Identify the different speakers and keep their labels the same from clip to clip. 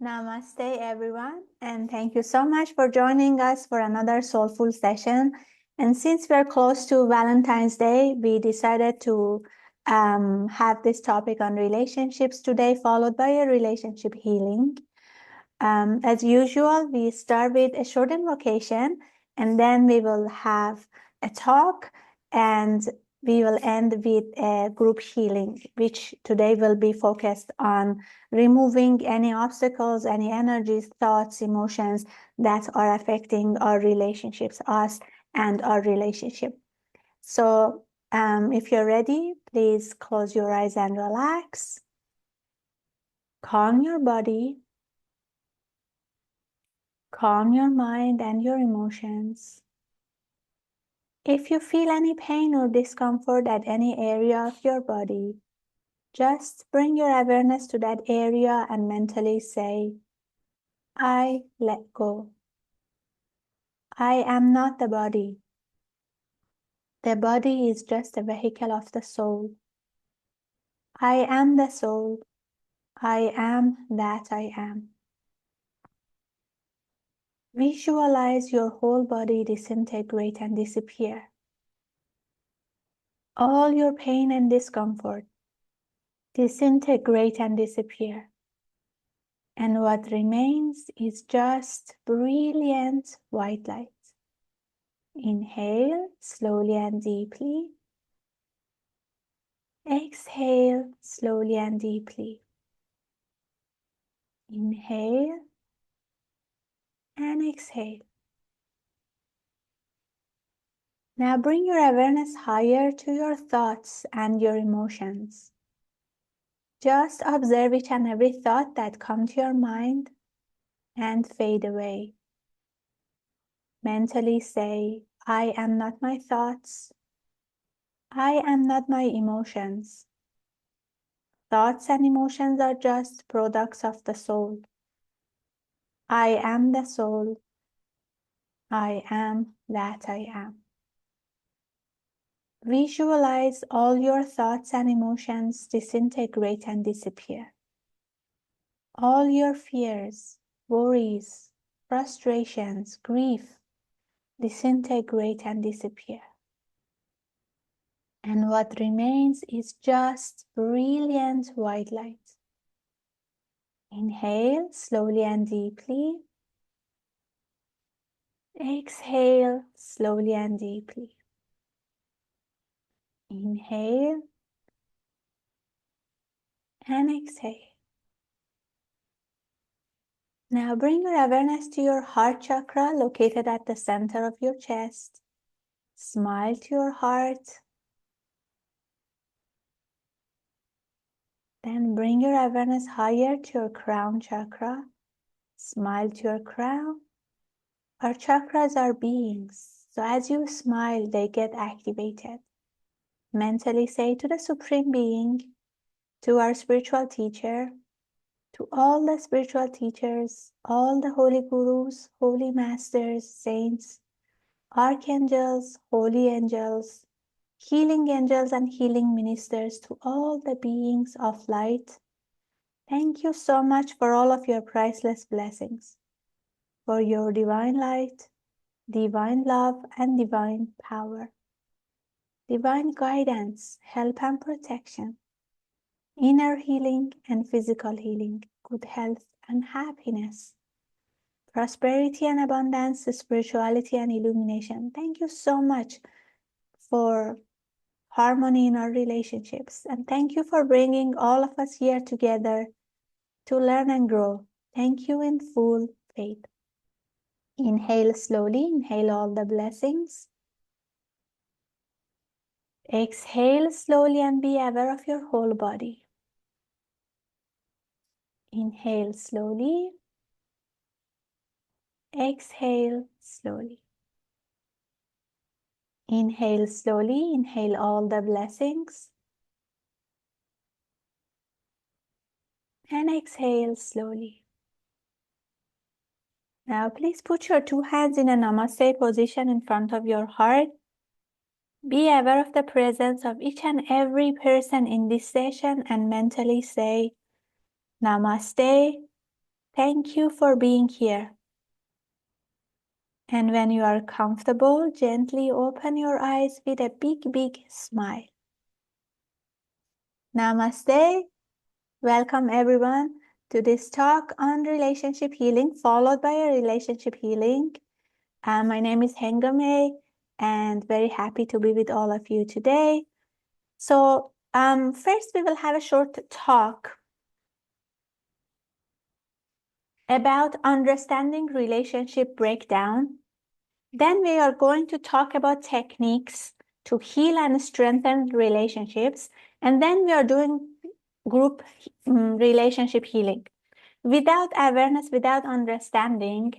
Speaker 1: Namaste, everyone, and thank you so much for joining us for another Soulful Session. And since we're close to Valentine's Day, we decided to have this topic on relationships today, followed by a relationship healing. As usual, we start with a short invocation, and then we will have a talk, and we will end with a group healing, which today will be focused on removing any obstacles, any energies, thoughts, emotions that are affecting our relationships, us and our relationship. So if you're ready, please close your eyes and relax. Calm your body. Calm your mind and your emotions. If you feel any pain or discomfort at any area of your body, just bring your awareness to that area and mentally say, I let go. I am not the body. The body is just a vehicle of the soul. I am the soul. I am that I am. Visualize your whole body disintegrate and disappear. All your pain and discomfort disintegrate and disappear. And what remains is just brilliant white light. Inhale slowly and deeply. Exhale slowly and deeply. Inhale and exhale. Now bring your awareness higher to your thoughts and your emotions. Just observe each and every thought that comes to your mind and fade away. Mentally say, I am not my thoughts. I am not my emotions. Thoughts and emotions are just products of the soul. I am the soul. I am that I am. Visualize all your thoughts and emotions disintegrate and disappear. All your fears, worries, frustrations, grief disintegrate and disappear. And what remains is just brilliant white light. Inhale slowly and deeply. Exhale slowly and deeply. Inhale and exhale. Now bring your awareness to your heart chakra located at the center of your chest. Smile to your heart. Then bring your awareness higher to your crown chakra. Smile to your crown. Our chakras are beings, so as you smile, they get activated. Mentally say to the Supreme Being, to our spiritual teacher, to all the spiritual teachers, all the holy gurus, holy masters, saints, archangels, holy angels, healing angels and healing ministers, to all the beings of light. Thank you so much for all of your priceless blessings, for your divine light, divine love, and divine power, divine guidance, help and protection, inner healing and physical healing, good health and happiness, prosperity and abundance, spirituality and illumination. Thank you so much for harmony in our relationships. And thank you for bringing all of us here together to learn and grow. Thank you in full faith. Inhale slowly, inhale all the blessings. Exhale slowly and be aware of your whole body. Inhale slowly. Exhale slowly. Inhale slowly, inhale all the blessings. And exhale slowly. Now please put your two hands in a namaste position in front of your heart. Be aware of the presence of each and every person in this session and mentally say, Namaste, Thank you for being here. And when you are comfortable, gently open your eyes with a big, big smile. Namaste. Welcome everyone to this talk on relationship healing, followed by a relationship healing. My name is Hengame, and very happy to be with all of you today. So first we will have a short talk about understanding relationship breakdown. Then we are going to talk about techniques to heal and strengthen relationships. And then we are doing group relationship healing. Without awareness, without understanding,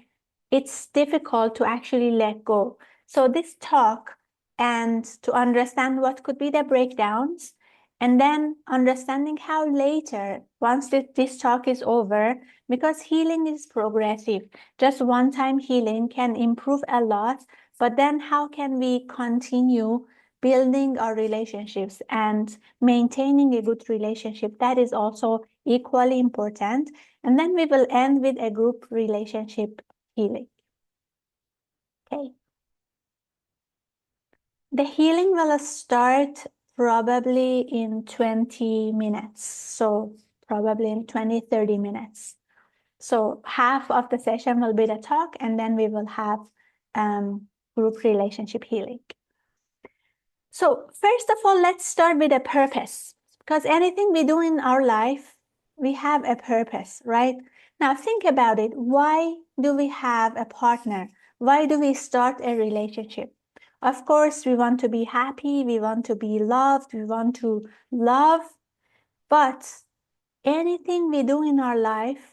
Speaker 1: it's difficult to actually let go. So this talk, and to understand what could be the breakdowns, and then understanding how later, once this talk is over, because healing is progressive, just one-time healing can improve a lot, but then how can we continue building our relationships and maintaining a good relationship? That is also equally important. And then we will end with a group relationship healing. Okay. The healing will start probably in 20 minutes. So probably in 20, 30 minutes. So half of the session will be the talk, and then we will have group relationship healing. So first of all, let's start with a purpose, because anything we do in our life, we have a purpose, right? Now think about it. Why do we have a partner? Why do we start a relationship? Of course, we want to be happy, we want to be loved, we want to love, but anything we do in our life,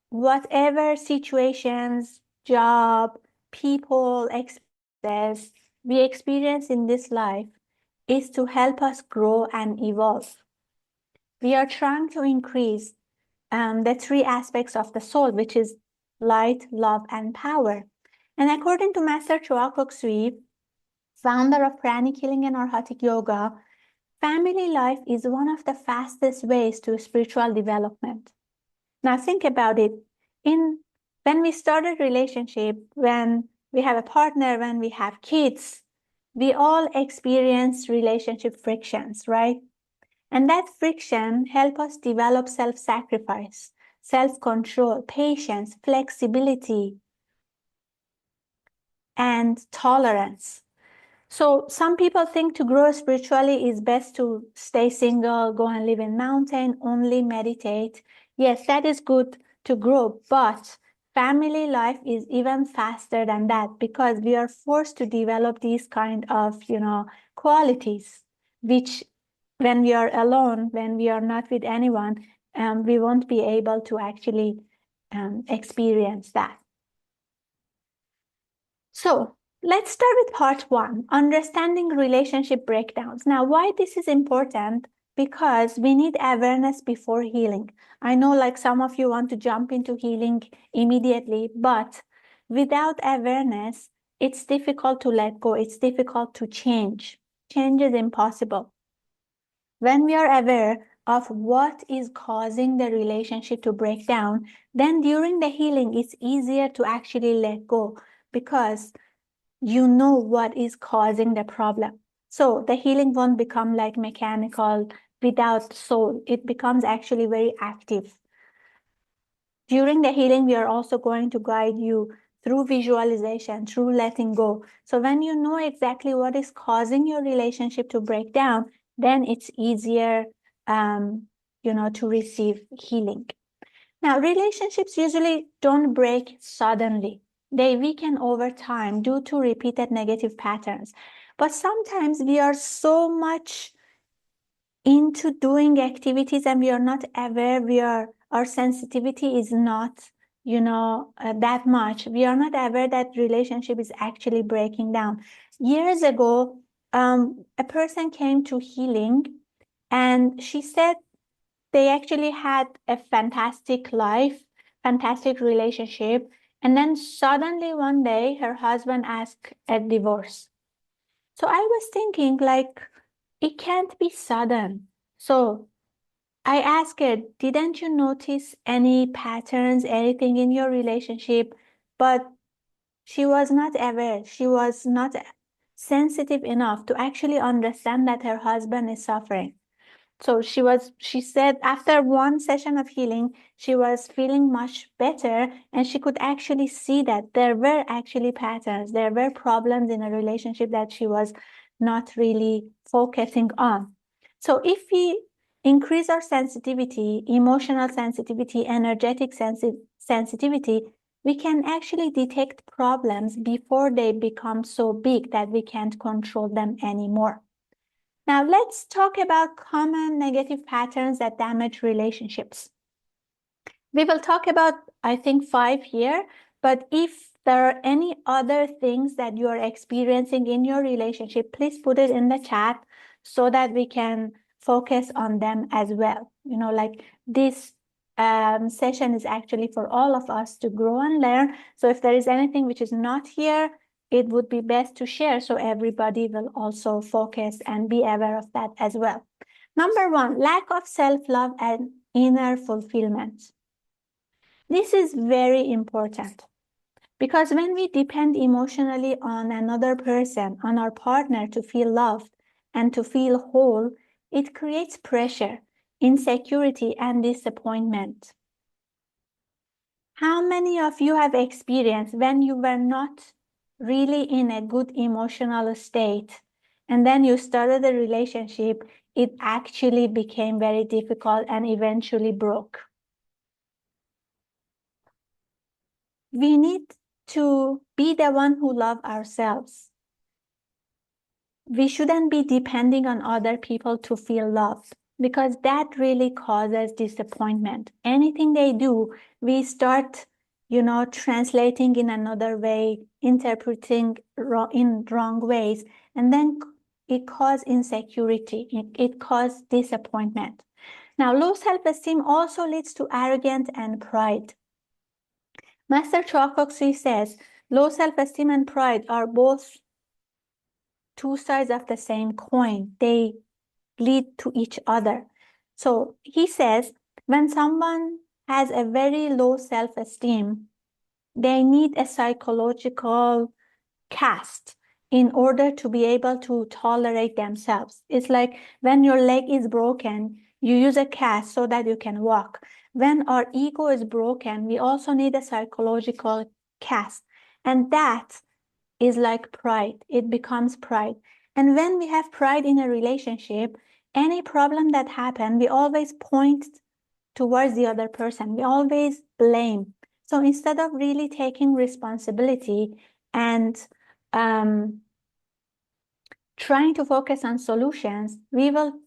Speaker 1: whatever situations, job, people, experiences we experience in this life is to help us grow and evolve. We are trying to increase the three aspects of the soul, which is light, love, and power. And according to Master Choa Kok Sui, founder of Pranic Healing and Arhatic Yoga, family life is one of the fastest ways to spiritual development. Now think about it. When we start a relationship, when we have a partner, when we have kids, we all experience relationship frictions, right? And that friction helps us develop self-sacrifice, self-control, patience, flexibility, and tolerance. So some people think to grow spiritually is best to stay single, go and live in mountain, only meditate. Yes, that is good to grow, but family life is even faster than that, because we are forced to develop these kind of, qualities, which when we are alone, when we are not with anyone, we won't be able to actually experience that. So let's start with part one, understanding relationship breakdowns. Now, why this is important? Because we need awareness before healing. I know like some of you want to jump into healing immediately, but without awareness, it's difficult to let go. It's difficult to change. Change is impossible. When we are aware of what is causing the relationship to break down, then during the healing, it's easier to actually let go, because you know what is causing the problem. So the healing won't become like mechanical without soul. It becomes actually very active. During the healing, we are also going to guide you through visualization, through letting go. So when you know exactly what is causing your relationship to break down, then it's easier, to receive healing. Now, relationships usually don't break suddenly. They weaken over time due to repeated negative patterns. But sometimes we are so much into doing activities and we are not aware, our sensitivity is not, that much. We are not aware that relationship is actually breaking down. Years ago, a person came to healing and she said they actually had a fantastic life, fantastic relationship. And then suddenly one day her husband asked a divorce. So I was thinking like, it can't be sudden. So I asked her, didn't you notice any patterns, anything in your relationship? But she was not aware. She was not sensitive enough to actually understand that her husband is suffering. So she said after one session of healing, she was feeling much better, and she could actually see that there were actually patterns, there were problems in a relationship that she was not really focusing on. So if we increase our sensitivity, emotional sensitivity, energetic sensitivity, we can actually detect problems before they become so big that we can't control them anymore. Now let's talk about common negative patterns that damage relationships. We will talk about, I think, 5 here, but if there are any other things that you are experiencing in your relationship, please put it in the chat so that we can focus on them as well. You know, like this session is actually for all of us to grow and learn. So if there is anything which is not here, it would be best to share so everybody will also focus and be aware of that as well. Number 1, lack of self-love and inner fulfillment. This is very important because when we depend emotionally on another person, on our partner to feel loved and to feel whole, it creates pressure, insecurity, and disappointment. How many of you have experienced when you were not really in a good emotional state and then you started a relationship, it actually became very difficult and eventually broke? We need to be the one who love ourselves. We shouldn't be depending on other people to feel loved because that really causes disappointment. Anything they do, we start, translating in another way, interpreting in wrong ways, and then it causes insecurity. It causes disappointment. Now, low self-esteem also leads to arrogance and pride. Master Chokoksui says, low self-esteem and pride are both two sides of the same coin. They lead to each other. So he says, when someone has a very low self-esteem, they need a psychological cast in order to be able to tolerate themselves. It's like when your leg is broken, you use a cast so that you can walk. When our ego is broken, we also need a psychological cast. And that is like pride. It becomes pride. And when we have pride in a relationship, any problem that happens, we always point towards the other person. We always blame. So instead of really taking responsibility and trying to focus on solutions, we will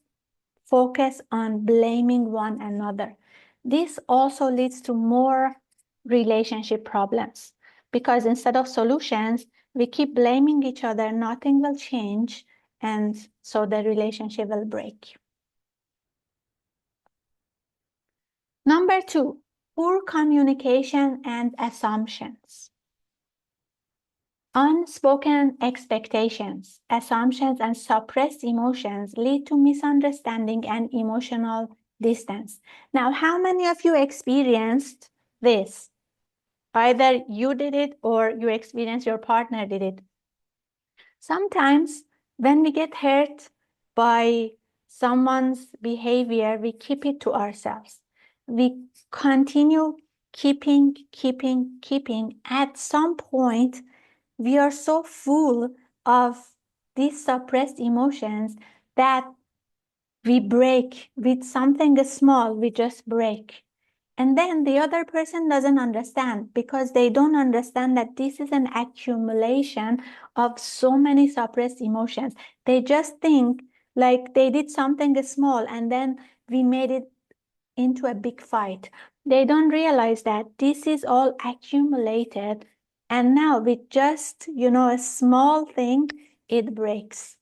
Speaker 1: focus on blaming one another. This also leads to more relationship problems because instead of solutions, we keep blaming each other, nothing will change, and so the relationship will break. Number 2, poor communication and assumptions. Unspoken expectations, assumptions, and suppressed emotions lead to misunderstanding and emotional distance. Now, how many of you experienced this? Either you did it or you experienced your partner did it. Sometimes when we get hurt by someone's behavior, we keep it to ourselves. We continue keeping. At some point, we are so full of these suppressed emotions that we break with something small, we just break. And then the other person doesn't understand because they don't understand that this is an accumulation of so many suppressed emotions. They just think like they did something small and then we made it into a big fight. They don't realize that this is all accumulated and now with just, a small thing, it breaks.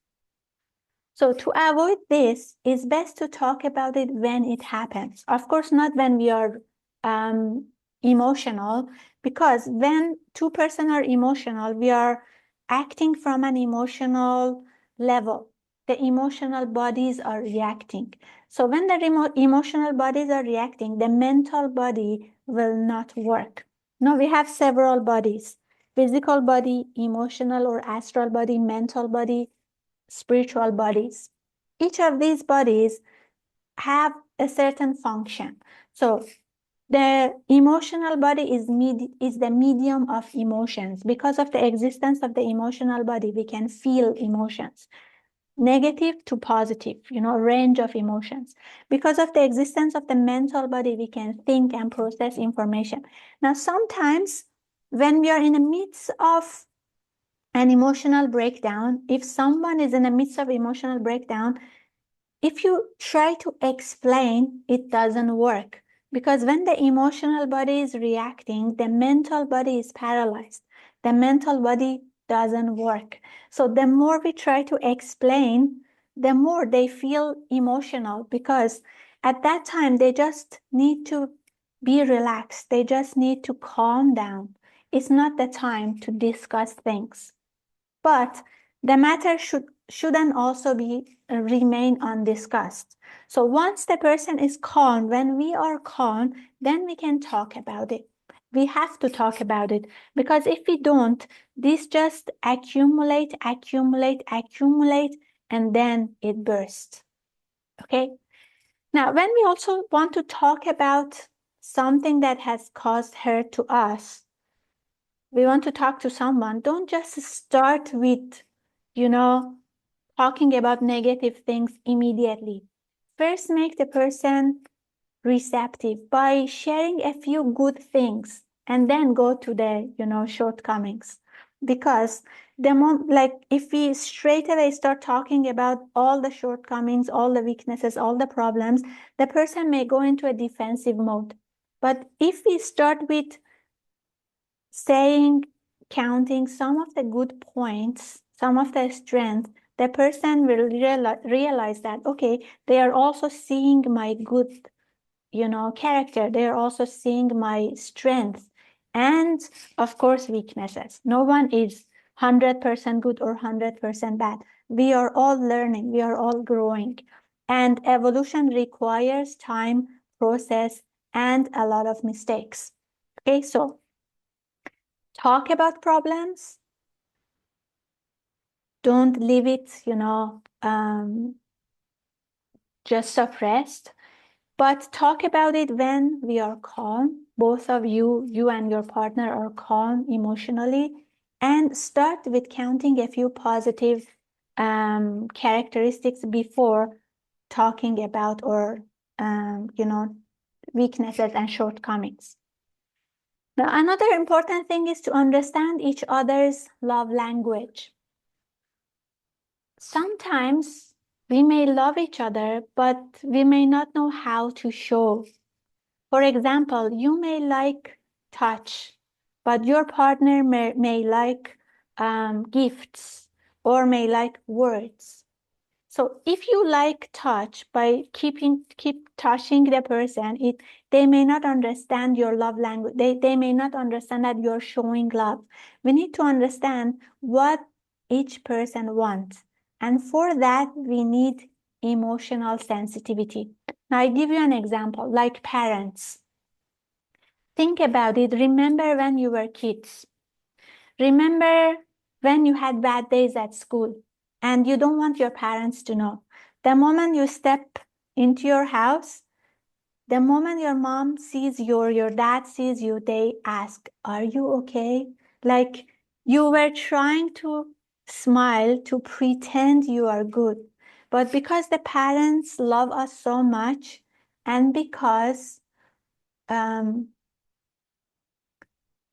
Speaker 1: So to avoid this, it's best to talk about it when it happens. Of course, not when we are emotional, because when two persons are emotional, we are acting from an emotional level. the emotional bodies are reacting. So when the emotional bodies are reacting, the mental body will not work. Now we have several bodies: physical body, emotional or astral body, mental body, spiritual bodies. Each of these bodies have a certain function. So the emotional body is the medium of emotions. Because of the existence of the emotional body, we can feel emotions, negative to positive, range of emotions. Because of the existence of the mental body, we can think and process information. Now, sometimes when we are in the midst of an emotional breakdown, if someone is in the midst of emotional breakdown, if you try to explain, it doesn't work. Because when the emotional body is reacting, the mental body is paralyzed. The mental body doesn't work. So the more we try to explain, the more they feel emotional, because at that time they just need to be relaxed. They just need to calm down. It's not the time to discuss things. But the matter shouldn't also be remain undiscussed. So once the person is calm, when we are calm, then we can talk about it. We have to talk about it, because if we don't, this just accumulate, and then it bursts. Okay? Now, when we also want to talk about something that has caused hurt to us, we want to talk to someone, don't just start with, talking about negative things immediately. First, make the person receptive by sharing a few good things, and then go to the, shortcomings. Because if we straight away start talking about all the shortcomings, all the weaknesses, all the problems, the person may go into a defensive mode. But if we start with saying, counting some of the good points, some of the strengths, the person will realize that, okay, they are also seeing my good, character. They are also seeing my strengths and, of course, weaknesses. No one is 100% good or 100% bad. We are all learning. We are all growing. And evolution requires time, process, and a lot of mistakes. Okay, so talk about problems. Don't leave it, just suppressed, but talk about it when we are calm. Both of you and your partner are calm emotionally, and start with counting a few positive characteristics before talking about or, weaknesses and shortcomings. Now, another important thing is to understand each other's love language. Sometimes we may love each other, but we may not know how to show. For example, you may like touch, but your partner may like gifts or may like words. So if you like touch, by keep touching the person, they may not understand your love language. They may not understand that you're showing love. We need to understand what each person wants. And for that, we need emotional sensitivity. Now, I give you an example, like parents. Think about it. Remember when you were kids. Remember when you had bad days at school and you don't want your parents to know. The moment you step into your house, the moment your mom sees you or your dad sees you, they ask, "Are you okay?" Like you were trying to smile to pretend you are good. But because the parents love us so much, and because,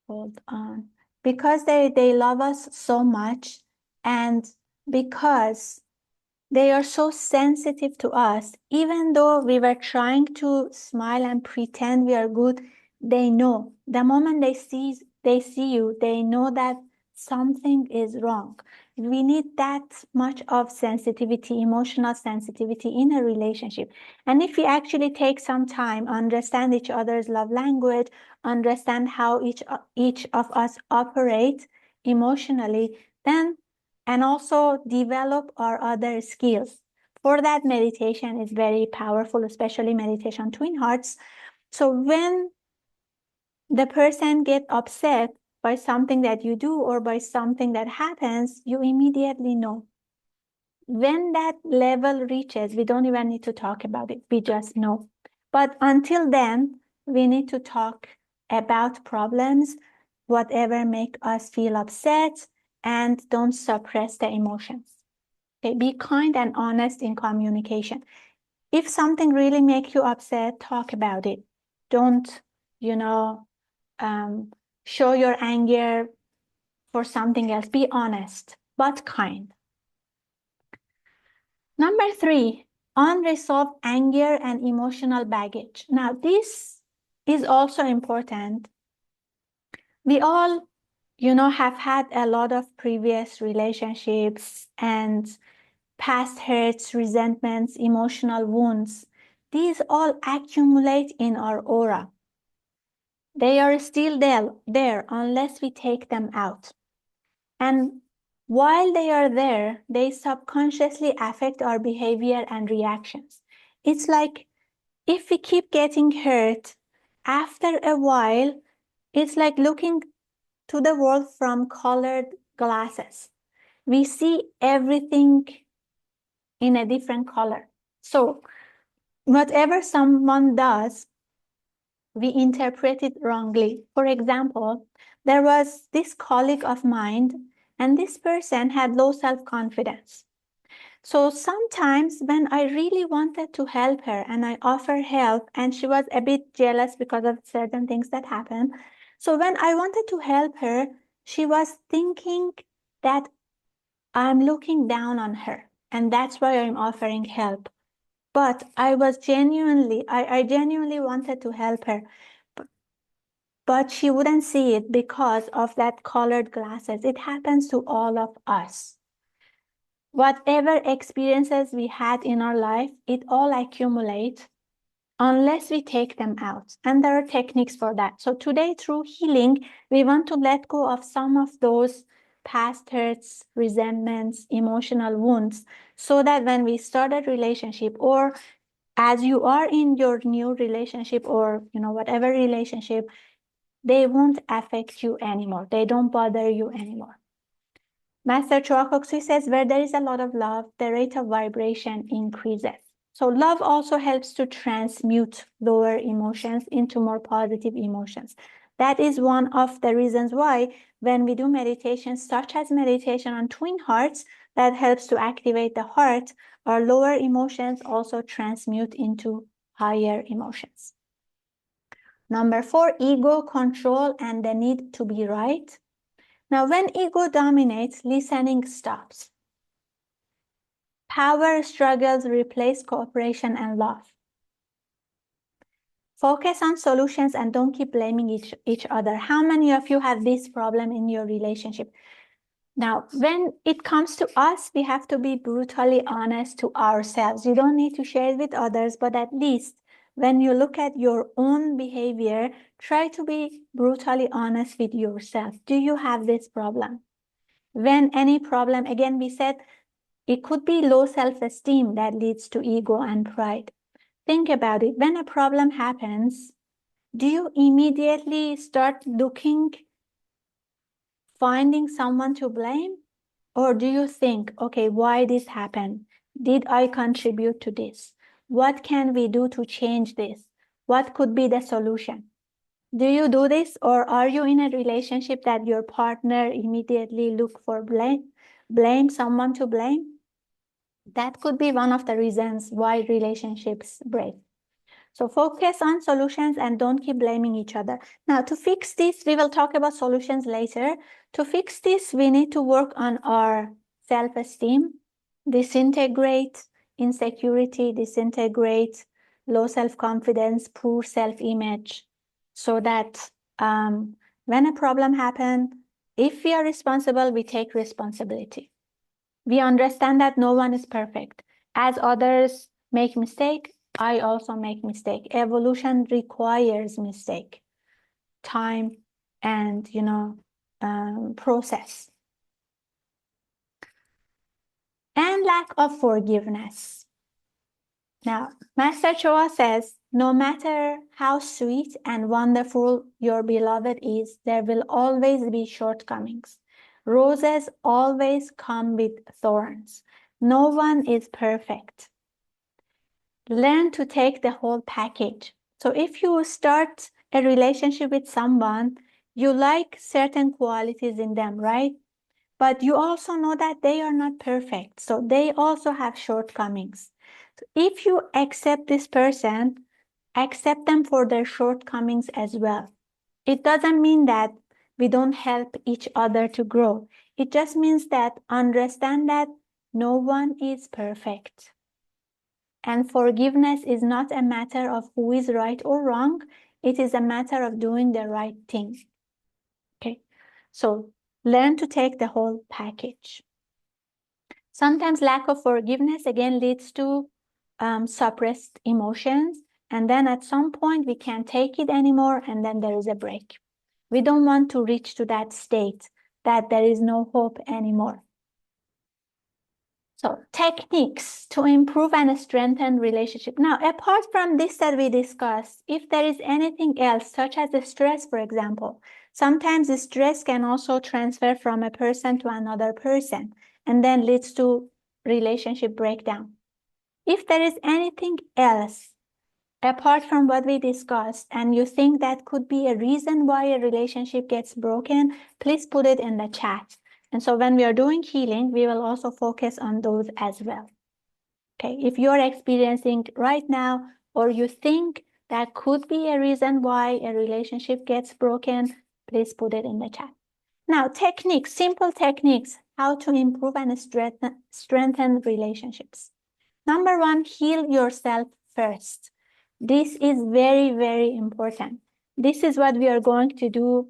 Speaker 1: hold on, because they love us so much, and because they are so sensitive to us, even though we were trying to smile and pretend we are good, they know. The moment they see you, they know that something is wrong. We need that much of sensitivity, emotional sensitivity in a relationship. And if we actually take some time, understand each other's love language, understand how each of us operate emotionally, then and also develop our other skills. For that, meditation is very powerful, especially meditation twin hearts. So when the person gets upset by something that you do or by something that happens, you immediately know. When that level reaches, we don't even need to talk about it. We just know. But until then, we need to talk about problems, whatever make us feel upset, and don't suppress the emotions. Okay, be kind and honest in communication. If something really makes you upset, talk about it. Don't, show your anger for something else. Be honest, but kind. Number 3, unresolved anger and emotional baggage. Now, this is also important. We all, have had a lot of previous relationships and past hurts, resentments, emotional wounds. These all accumulate in our aura. They are still there unless we take them out. And while they are there, they subconsciously affect our behavior and reactions. It's like if we keep getting hurt, after a while, it's like looking to the world from colored glasses. We see everything in a different color. So whatever someone does, we interpret it wrongly. For example, there was this colleague of mine, and this person had low self-confidence. So sometimes when I really wanted to help her and I offered help, and she was a bit jealous because of certain things that happened. So when I wanted to help her, she was thinking that I'm looking down on her, and that's why I'm offering help. But I genuinely wanted to help her. But she wouldn't see it because of that colored glasses. It happens to all of us. Whatever experiences we had in our life, it all accumulates unless we take them out. And there are techniques for that. So today, through healing, we want to let go of some of those past hurts, resentments, emotional wounds, so that when we start a relationship, or as you are in your new relationship, or whatever relationship, they won't affect you anymore. They don't bother you anymore. Master Choakoksui says, where there is a lot of love, the rate of vibration increases. So love also helps to transmute lower emotions into more positive emotions. That is one of the reasons why when we do meditations, such as meditation on twin hearts, that helps to activate the heart, our lower emotions also transmute into higher emotions. Number 4, ego, control, and the need to be right. Now, when ego dominates, listening stops. Power struggles replace cooperation and love. Focus on solutions and don't keep blaming each other. How many of you have this problem in your relationship? Now, when it comes to us, we have to be brutally honest to ourselves. You don't need to share it with others, but at least when you look at your own behavior, try to be brutally honest with yourself. Do you have this problem? When any problem, again, we said it could be low self-esteem that leads to ego and pride. Think about it. When a problem happens, do you immediately start finding someone to blame? Or do you think, okay, why this happened? Did I contribute to this? What can we do to change this? What could be the solution? Do you do this, or are you in a relationship that your partner immediately look for blame someone to blame? That could be one of the reasons why relationships break. So focus on solutions and don't keep blaming each other. Now, to fix this, we will talk about solutions later. To fix this, we need to work on our self-esteem, disintegrate insecurity, disintegrate low self-confidence, poor self-image, so that when a problem happens, if we are responsible, we take responsibility. We understand that no one is perfect. As others make mistake, I also make mistake. Evolution requires mistake, time, and process. and lack of forgiveness. Now, Master Choa says, no matter how sweet and wonderful your beloved is, there will always be shortcomings. Roses always come with thorns. No one is perfect. Learn to take the whole package. So if you start a relationship with someone, you like certain qualities in them, right? But you also know that they are not perfect. So they also have shortcomings. So if you accept this person, accept them for their shortcomings as well. It doesn't mean that we don't help each other to grow. It just means that understand that no one is perfect. And forgiveness is not a matter of who is right or wrong. It is a matter of doing the right thing. Okay, so learn to take the whole package. Sometimes lack of forgiveness again leads to suppressed emotions. And then at some point we can't take it anymore, and then there is a break. We don't want to reach to that state that there is no hope anymore. So techniques to improve and strengthen relationship. Now, apart from this that we discussed, if there is anything else, such as the stress, for example, sometimes the stress can also transfer from a person to another person and then leads to relationship breakdown. If there is anything else apart from what we discussed and you think that could be a reason why a relationship gets broken, please put it in the chat. And so when we are doing healing, we will also focus on those as well. Okay, if you're experiencing right now, or you think that could be a reason why a relationship gets broken, please put it in the chat. Now, techniques, simple techniques, how to improve and strengthen relationships. Number one, heal yourself first. This is very, very important. This is what we are going to do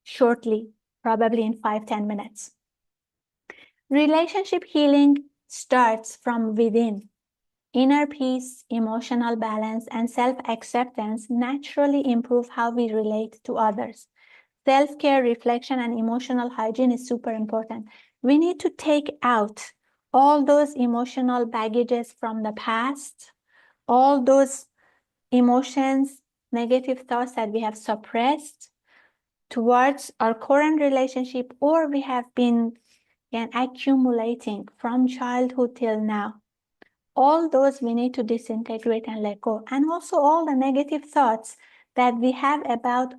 Speaker 1: shortly, probably in 5-10 minutes. Relationship healing starts from within. Inner peace, emotional balance, and self-acceptance naturally improve how we relate to others. Self-care, reflection, and emotional hygiene is super important. We need to take out all those emotional baggages from the past, all those emotions, negative thoughts that we have suppressed towards our current relationship, or we have been accumulating from childhood till now. All those we need to disintegrate and let go. And also all the negative thoughts that we have about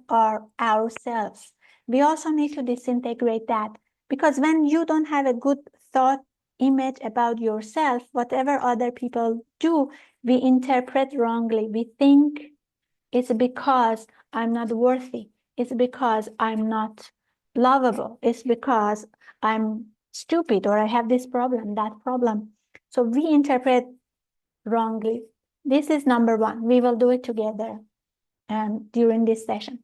Speaker 1: ourselves. We also need to disintegrate that, because when you don't have a good thought image about yourself, whatever other people do, we interpret wrongly. We think it's because I'm not worthy. It's because I'm not lovable. It's because I'm stupid, or I have this problem, that problem. So we interpret wrongly. This is number one. We will do it together during this session.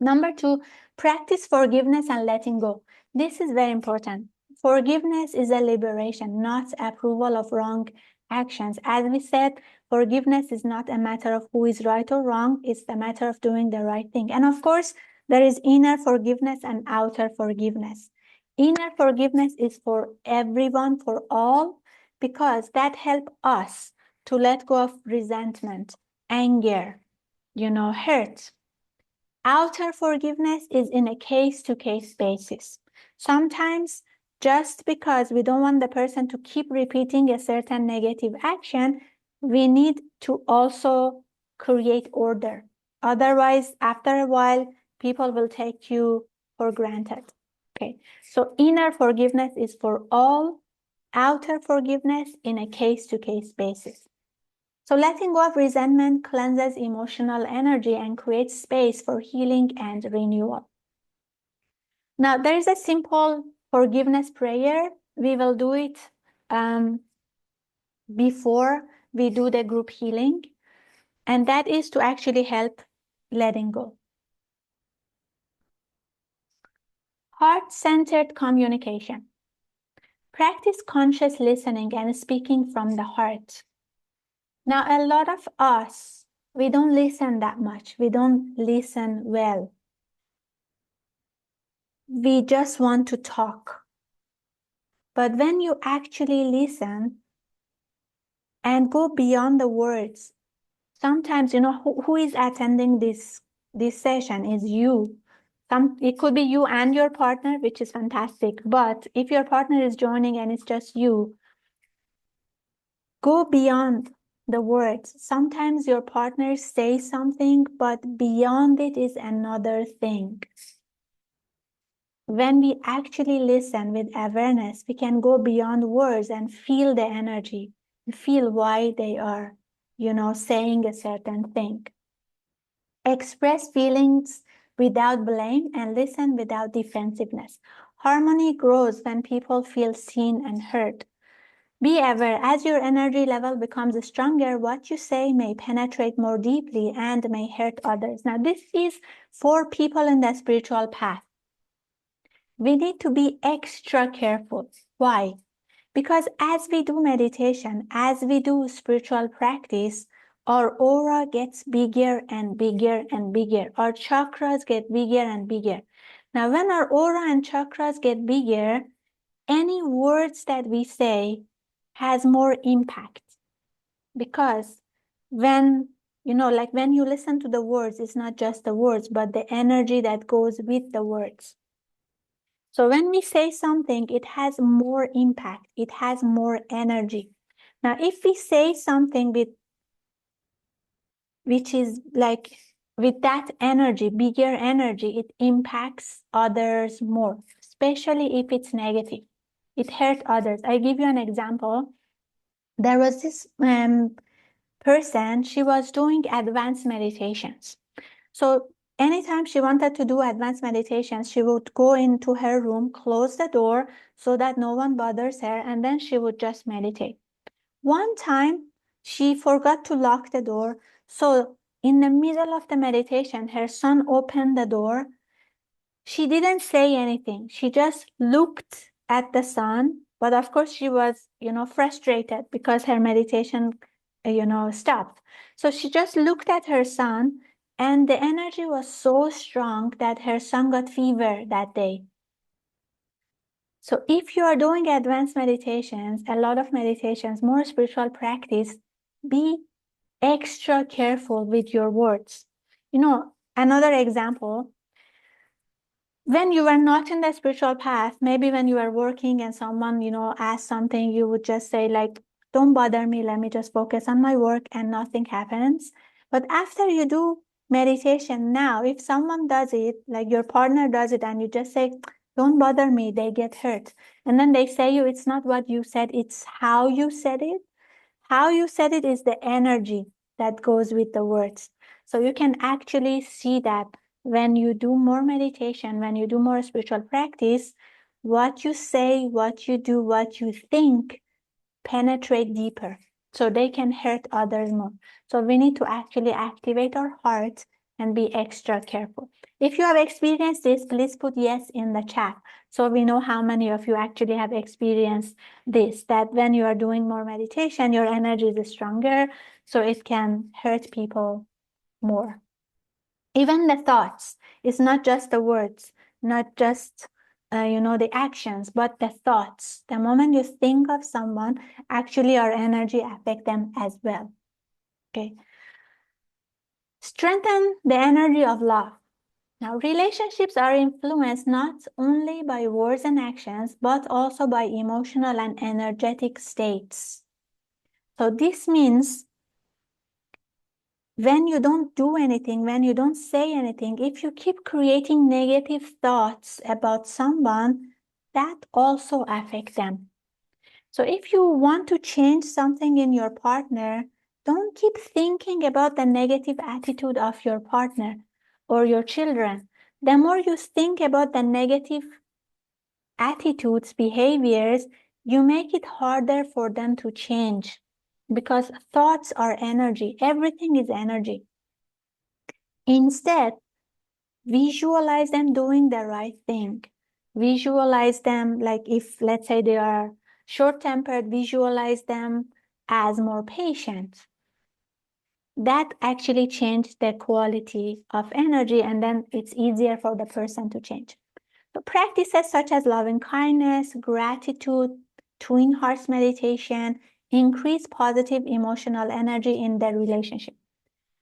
Speaker 1: Number two, practice forgiveness and letting go. This is very important. Forgiveness is a liberation, not approval of wrong actions. As we said, forgiveness is not a matter of who is right or wrong. It's a matter of doing the right thing. And of course, there is inner forgiveness and outer forgiveness. Inner forgiveness is for everyone, for all, because that helps us to let go of resentment, anger, hurt. Outer forgiveness is in a case-to-case basis. Sometimes, just because we don't want the person to keep repeating a certain negative action, we need to also create order. Otherwise, after a while, people will take you for granted. Okay, so inner forgiveness is for all, outer forgiveness in a case-to-case basis. So letting go of resentment cleanses emotional energy and creates space for healing and renewal. Now, there is a simple forgiveness prayer. We will do it before we do the group healing, and that is to actually help letting go. Heart-centered communication. Practice conscious listening and speaking from the heart. Now, a lot of us, we don't listen that much. We don't listen well. We just want to talk. But when you actually listen and go beyond the words, sometimes, you know, who is attending this session is you. It could be you and your partner, which is fantastic. But if your partner is joining and it's just you, go beyond the words. Sometimes your partner says something, but beyond it is another thing. When we actually listen with awareness, we can go beyond words and feel the energy, feel why they are, you know, saying a certain thing. Express feelings without blame and listen without defensiveness. Harmony grows when people feel seen and heard. Be aware, as your energy level becomes stronger, what you say may penetrate more deeply and may hurt others. Now, this is for people in the spiritual path. We need to be extra careful. Why? Because as we do meditation, as we do spiritual practice, our aura gets bigger and bigger and bigger. Our chakras get bigger and bigger. Now, when our aura and chakras get bigger, any words that we say has more impact. Because when, you know, like when you listen to the words, it's not just the words, but the energy that goes with the words. So when we say something, it has more impact. It has more energy. Now, if we say something which is like with that energy, bigger energy, it impacts others more, especially if it's negative. It hurts others. I give you an example. There was this person, she was doing advanced meditations. So anytime she wanted to do advanced meditations, she would go into her room, close the door so that no one bothers her, and then she would just meditate. One time, she forgot to lock the door. So in the middle of the meditation, her son opened the door. She didn't say anything. She just looked at the sun. But of course, she was, you know, frustrated because her meditation, you know, stopped. So she just looked at her son, and the energy was so strong that her son got fever that day. So if you are doing advanced meditations, a lot of meditations, more spiritual practice, be extra careful with your words. You know, another example, when you are not in the spiritual path, maybe when you are working and someone, you know, asks something, you would just say like, don't bother me, let me just focus on my work, and nothing happens. But after you do meditation now, if someone does it, like your partner does it, and you just say, don't bother me, they get hurt. And then they say you, it's not what you said, it's how you said it. How you said it is the energy that goes with the words. So you can actually see that when you do more meditation, when you do more spiritual practice, what you say, what you do, what you think penetrate deeper. So they can hurt others more. So we need to actually activate our heart and be extra careful. If you have experienced this, please put yes in the chat. So we know how many of you actually have experienced this, that when you are doing more meditation, your energy is stronger, so it can hurt people more. Even the thoughts, it's not just the words, not just you know, the actions, but the thoughts. The moment you think of someone, actually our energy affect them as well. Okay. Strengthen the energy of love. Now, relationships are influenced not only by words and actions, but also by emotional and energetic states. So this means when you don't do anything, when you don't say anything, if you keep creating negative thoughts about someone, that also affects them. So if you want to change something in your partner, don't keep thinking about the negative attitude of your partner or your children. The more you think about the negative attitudes, behaviors, you make it harder for them to change, because thoughts are energy. Everything is energy. Instead, visualize them doing the right thing. Visualize them, like if, let's say, they are short-tempered, visualize them as more patient. That actually changes the quality of energy, and then it's easier for the person to change. So practices such as loving kindness, gratitude, twin hearts meditation, increase positive emotional energy in their relationship.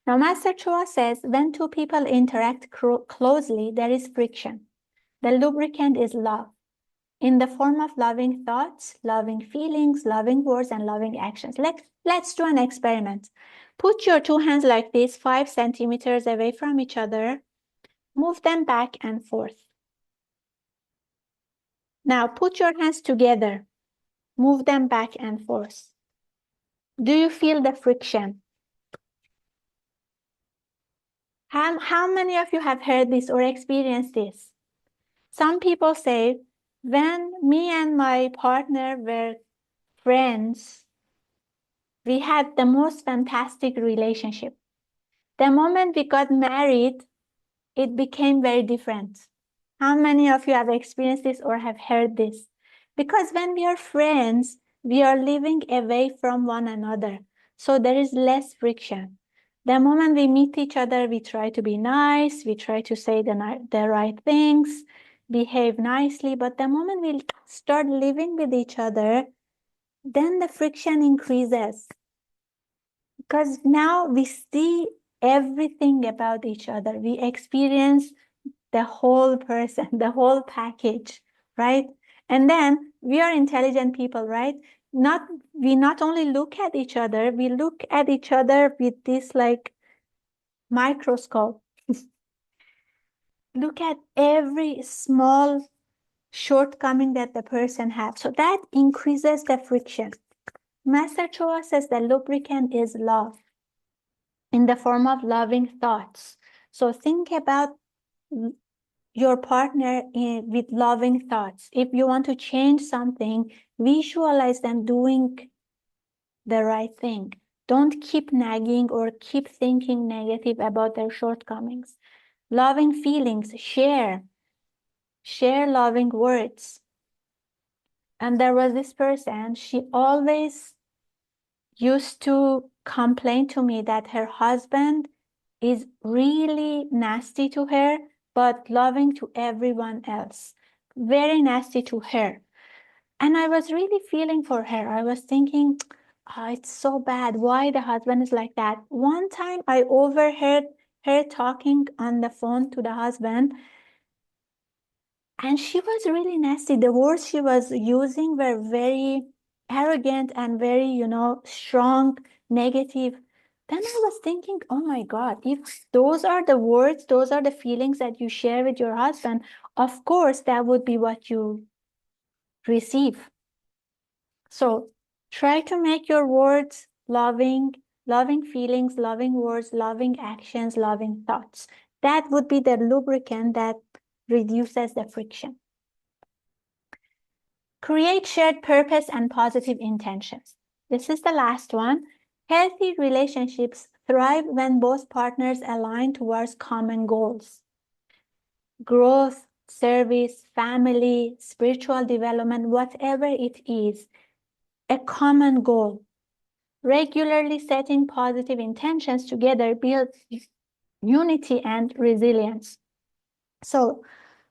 Speaker 1: Now, Master Chua says, when two people interact closely, there is friction. The lubricant is love, in the form of loving thoughts, loving feelings, loving words, and loving actions. Let's do an experiment. Put your two hands like this, 5 centimeters away from each other. Move them back and forth. Now, put your hands together. Move them back and forth. Do you feel the friction? How many of you have heard this or experienced this? Some people say, when me and my partner were friends, we had the most fantastic relationship. The moment we got married, it became very different. How many of you have experienced this or have heard this? Because when we are friends, we are living away from one another. So there is less friction. The moment we meet each other, we try to be nice, we try to say the right things, behave nicely. But the moment we start living with each other, then the friction increases. Because now we see everything about each other. We experience the whole person, the whole package, right? And then we are intelligent people, right? We not only look at each other, we look at each other with this like microscope. Look at every small shortcoming that the person has. So that increases the friction. Master Choa says the lubricant is love in the form of loving thoughts. So think about your partner with loving thoughts. If you want to change something, visualize them doing the right thing. Don't keep nagging or keep thinking negative about their shortcomings. Loving feelings, share loving words. And there was this person, she always used to complain to me that her husband is really nasty to her, but loving to everyone else. Very nasty to her. And I was really feeling for her. I was thinking, oh, it's so bad. Why the husband is like that? One time I overheard her talking on the phone to the husband, and she was really nasty. The words she was using were very arrogant and very, strong, negative. Then I was thinking, oh my God, if those are the words, those are the feelings that you share with your husband, of course, that would be what you receive. So try to make your words loving feelings, loving words, loving actions, loving thoughts. That would be the lubricant that reduces the friction. Create shared purpose and positive intentions. This is the last one. Healthy relationships thrive when both partners align towards common goals. Growth, service, family, spiritual development, whatever it is, a common goal. Regularly setting positive intentions together builds unity and resilience. So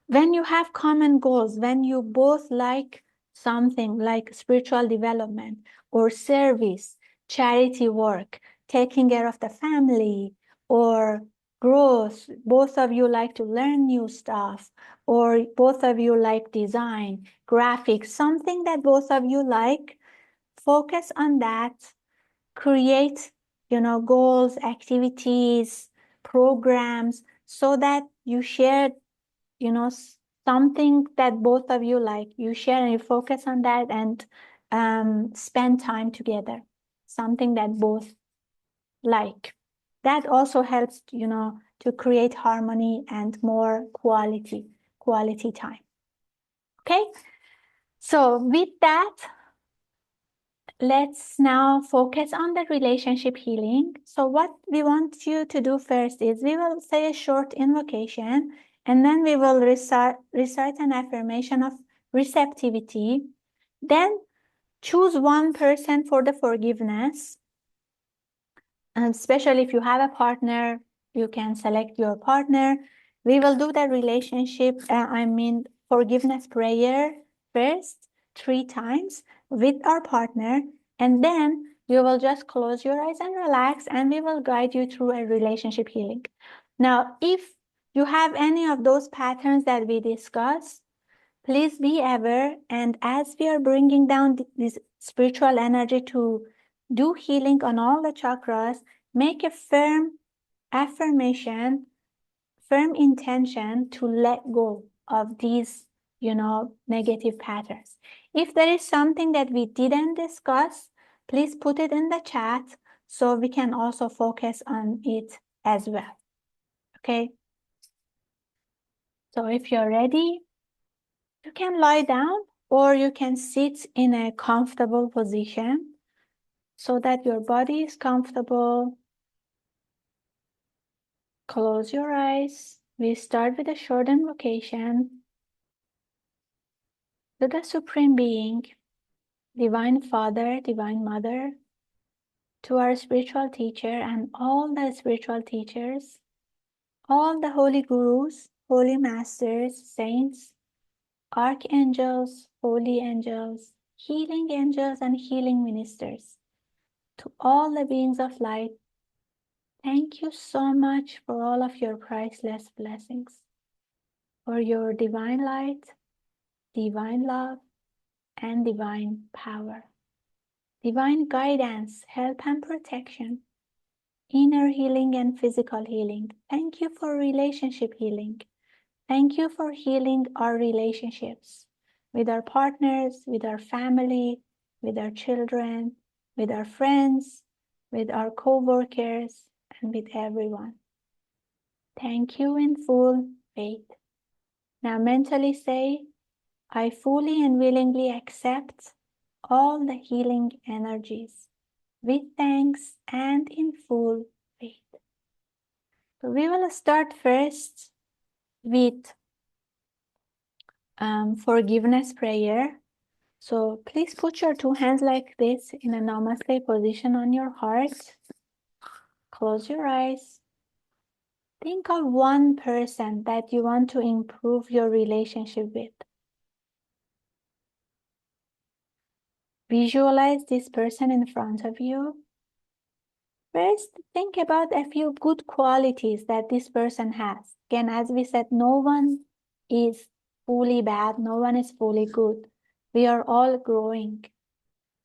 Speaker 1: when you have common goals, when you both like something like spiritual development or service, charity work, taking care of the family, or growth, both of you like to learn new stuff, or both of you like design, graphics, something that both of you like, focus on that, create, goals, activities, programs, so that you share something that both of you like. You share and you focus on that and spend time together. Something that both like. That also helps, to create harmony and more quality time. Okay? So with that, let's now focus on the relationship healing. So what we want you to do first is we will say a short invocation, and then we will recite an affirmation of receptivity. Then choose one person for the forgiveness. And especially if you have a partner, you can select your partner. We will do the relationship, forgiveness prayer first, 3 times. with our partner, and then you will just close your eyes and relax, and we will guide you through a relationship healing. Now, if you have any of those patterns that we discussed, please be aware, and as we are bringing down this spiritual energy to do healing on all the chakras, make a firm affirmation, firm intention to let go of these, negative patterns. If there is something that we didn't discuss, please put it in the chat so we can also focus on it as well. Okay? So if you're ready, you can lie down or you can sit in a comfortable position so that your body is comfortable. Close your eyes. We start with a short invocation to the Supreme Being, Divine Father, Divine Mother, to our spiritual teacher and all the spiritual teachers, all the holy gurus, holy masters, saints, archangels, holy angels, healing angels, and healing ministers. To all the beings of light, thank you so much for all of your priceless blessings, for your divine light, divine love, and divine power, divine guidance, help, and protection, inner healing and physical healing. Thank you for relationship healing. Thank you for healing our relationships with our partners, with our family, with our children, with our friends, with our co-workers, and with everyone. Thank you in full faith. Now mentally say, I fully and willingly accept all the healing energies with thanks and in full faith. So we will start first with forgiveness prayer. So please put your two hands like this in a namaste position on your heart. Close your eyes. Think of one person that you want to improve your relationship with. Visualize this person in front of you. First, think about a few good qualities that this person has. Again, as we said, no one is fully bad, no one is fully good. We are all growing.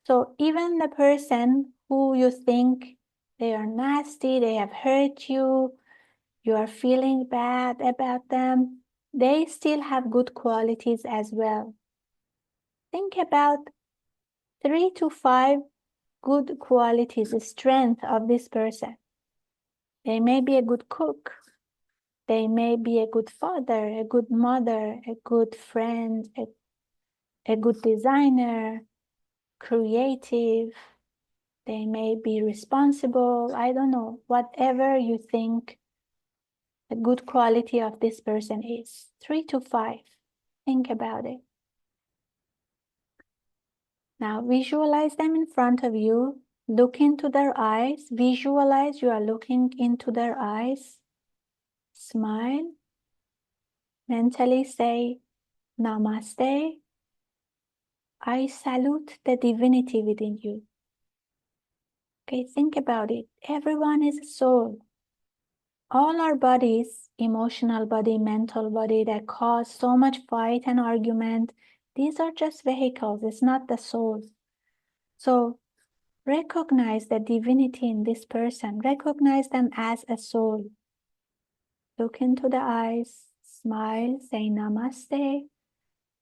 Speaker 1: So even the person who you think they are nasty, they have hurt you, you are feeling bad about them, they still have good qualities as well. Think about 3 to 5 good qualities, the strength of this person. They may be a good cook. They may be a good father, a good mother, a good friend, a good designer, creative. They may be responsible. I don't know, whatever you think a good quality of this person is. 3 to 5. Think about it. Now visualize them in front of you. Look into their eyes. Visualize you are looking into their eyes. Smile. Mentally say, Namaste. I salute the divinity within you. Okay, think about it. Everyone is a soul. All our bodies, emotional body, mental body, that cause so much fight and argument, these are just vehicles. It's not the soul. So recognize the divinity in this person. Recognize them as a soul. Look into the eyes, smile, say Namaste.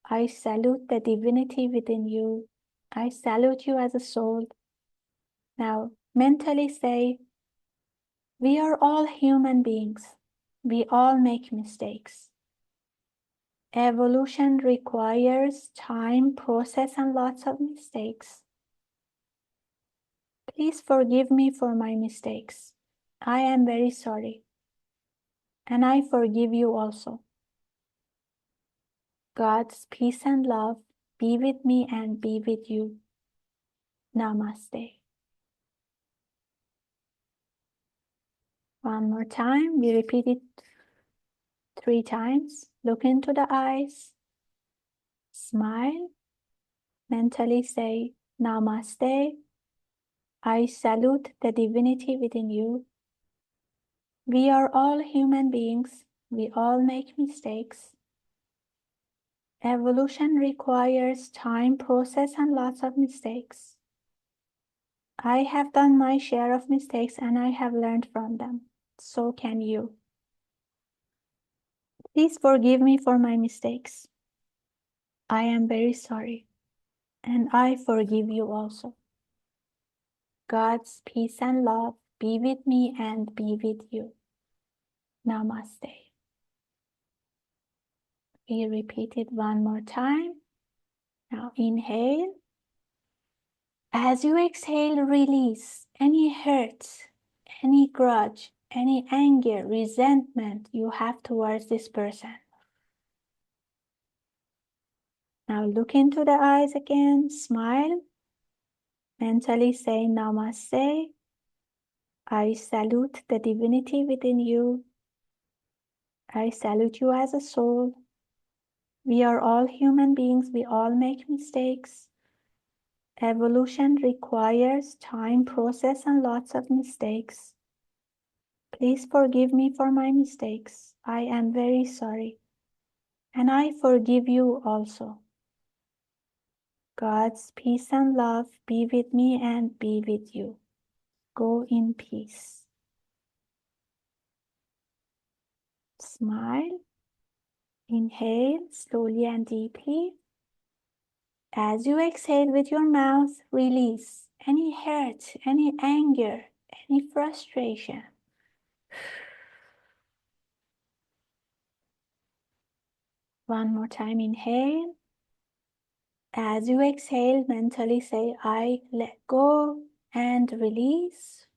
Speaker 1: I salute the divinity within you. I salute you as a soul. Now, mentally say, we are all human beings. We all make mistakes. Evolution requires time, process, and lots of mistakes. Please forgive me for my mistakes. I am very sorry. And I forgive you also. God's peace and love be with me and be with you. Namaste. One more time, we repeat it 3 times. Look into the eyes, smile, Mentally say, Namaste. I salute the divinity within you. We are all human beings. We all make mistakes. Evolution requires time, process, and lots of mistakes. I have done my share of mistakes and I have learned from them. So can you. Please forgive me for my mistakes. I am very sorry. And I forgive you also. God's peace and love be with me and be with you. Namaste. We repeat it one more time. Now inhale. As you exhale, release any hurt, any grudge, any anger, resentment you have towards this person. Now look into the eyes again, smile. Mentally say Namaste. I salute the divinity within you. I salute you as a soul. We are all human beings. We all make mistakes. Evolution requires time, process, and lots of mistakes. Please forgive me for my mistakes. I am very sorry. And I forgive you also. God's peace and love be with me and be with you. Go in peace. Smile. Inhale slowly and deeply. As you exhale with your mouth, release any hurt, any anger, any frustration. One more time, inhale. As you exhale, mentally say, I let go and release.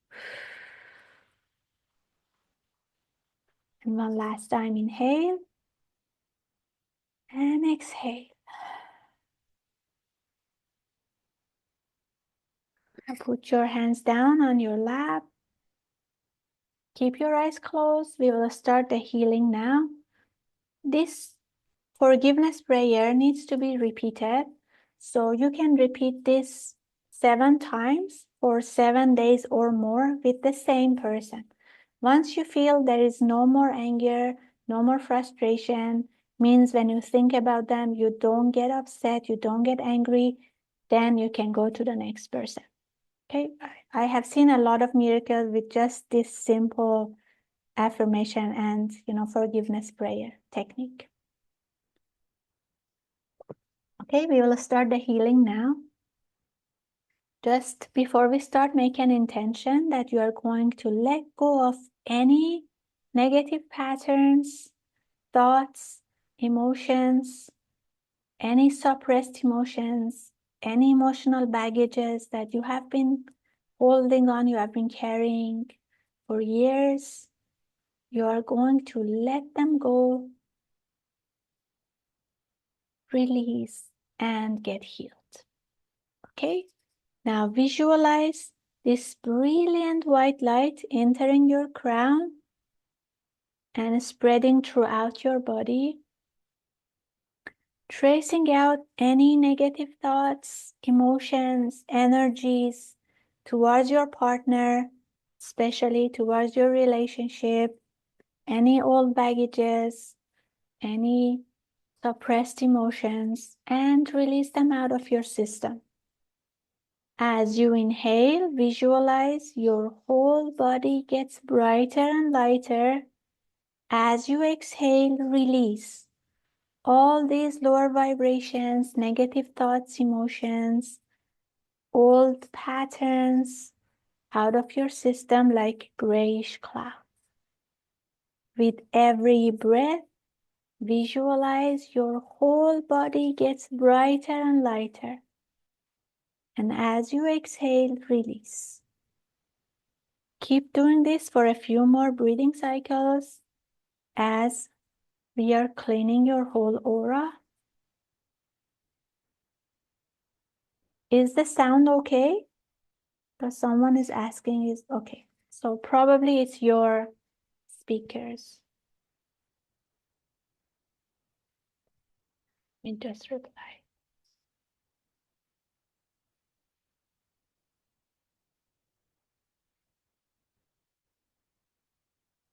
Speaker 1: And one last time, inhale and exhale. Now put your hands down on your lap. Keep your eyes closed. We will start the healing now. This forgiveness prayer needs to be repeated. So you can repeat this 7 times for 7 days or more with the same person. Once you feel there is no more anger, no more frustration, means when you think about them, you don't get upset, you don't get angry, then you can go to the next person. Okay, I have seen a lot of miracles with just this simple affirmation and forgiveness prayer technique. Okay, we will start the healing now. Just before we start, make an intention that you are going to let go of any negative patterns, thoughts, emotions, any suppressed emotions, any emotional baggages that you have been holding on, you have been carrying for years. You are going to let them go, release, and get healed. Okay? Now visualize this brilliant white light entering your crown and spreading throughout your body, tracing out any negative thoughts, emotions, energies towards your partner, especially towards your relationship, any old baggages, any suppressed emotions, and release them out of your system. As you inhale, visualize your whole body gets brighter and lighter. As you exhale, release all these lower vibrations, negative thoughts, emotions, old patterns out of your system like grayish clouds. With every breath, visualize your whole body gets brighter and lighter. And as you exhale, release. Keep doing this for a few more breathing cycles as we are cleaning your whole aura. Is the sound okay? Because someone is asking is okay. So probably it's your speakers. Let me just reply.